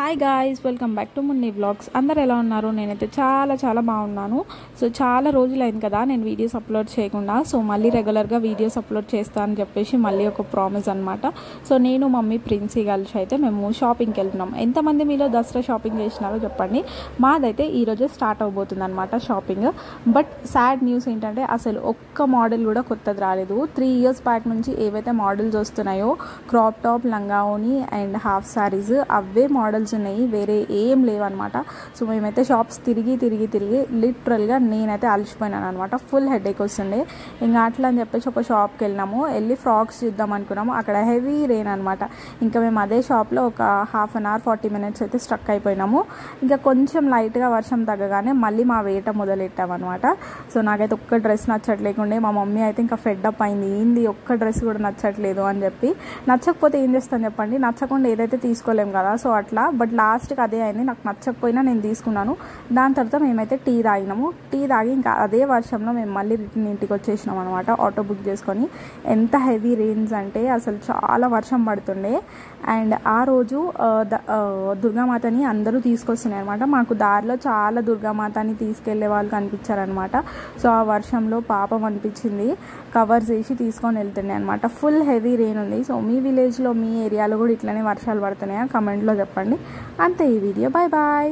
Hi guys, welcome back to Munni vlogs. అందరు ఎలా ఉన్నారు? నేనైతే చాలా బాగున్నాను. సో చాలా రోజులైంది కదా నేను వీడియోస్ అప్లోడ్ చేయకుండా. సో మళ్ళీ రెగ్యులర్గా వీడియోస్ అప్లోడ్ చేస్తాను అని చెప్పేసి మళ్ళీ ఒక ప్రామిస్ అనమాట. సో నేను మమ్మీ ప్రిన్సీ కలిసి అయితే మేము షాపింగ్కి వెళ్తున్నాం. ఎంతమంది మీలో దసరా షాపింగ్ చేసినారో చెప్పండి. మాదైతే ఈరోజే స్టార్ట్ అవబోతుంది అనమాట షాపింగ్. బట్ సాడ్ న్యూస్ ఏంటంటే అసలు ఒక్క మోడల్ కూడా కొత్తది రాలేదు. 3 years బ్యాక్ నుంచి ఏవైతే మోడల్స్ వస్తున్నాయో క్రాప్ టాప్, లంగావోని అండ్ హాఫ్ శారీస్, అవే మోడల్స్ ఉన్నాయి, వేరే ఏం లేవన్నమాట. సో మేమైతే షాప్స్ తిరిగి లిటరల్గా నేనైతే అలసిపోయినాను అనమాట. ఫుల్ హెడేక్ వస్తుండే. ఇంకా అట్లా అని చెప్పేసి ఒక షాప్కి వెళ్ళి ఫ్రాక్స్ చూద్దాం అనుకున్నాము. అక్కడ హెవీ రెయిన్ అనమాట. ఇంకా మేము అదే షాప్లో ఒక ½ an hour 40 minutes అయితే స్ట్రక్ అయిపోయినాము. ఇంకా కొంచెం లైట్గా వర్షం తగ్గగానే మళ్ళీ మా వేట మొదలెట్టామన్నమాట. సో నాకైతే ఒక్క డ్రెస్ నచ్చట్లేకుండే. మా మమ్మీ అయితే ఇంకా ఫెడ్అప్ అయింది, ఏంది ఒక్క డ్రెస్ కూడా నచ్చట్లేదు అని చెప్పి. నచ్చకపోతే ఏం చేస్తాను చెప్పండి, నచ్చకుండా ఏదైతే తీసుకోలేము కదా. సో అట్లా బట్ లాస్ట్కి అదే అయింది. నాకు నచ్చకపోయినా నేను తీసుకున్నాను. దాని తర్వాత మేమైతే టీ తాగినాము. టీ తాగి ఇంకా అదే వర్షంలో మేము మళ్ళీ రిటర్న్ ఇంటికి వచ్చేసినాం అనమాట, ఆటో బుక్ చేసుకొని. ఎంత హెవీ రెయిన్స్ అంటే అసలు చాలా వర్షం పడుతుండే. అండ్ ఆ రోజు దుర్గామాతని అందరూ తీసుకొస్తున్నాయి అనమాట. మాకు దారిలో చాలా దుర్గామాతని తీసుకెళ్లే వాళ్ళు కనిపించారనమాట. సో ఆ వర్షంలో పాపం అనిపించింది, కవర్స్ వేసి తీసుకొని వెళ్తుండే అనమాట. ఫుల్ హెవీ రెయిన్ ఉంది. సో మీ విలేజ్లో, మీ ఏరియాలో కూడా ఇట్లనే వర్షాలు పడుతున్నాయా? కమెంట్లో చెప్పండి. అంతే ఈ వీడియో. Bye bye.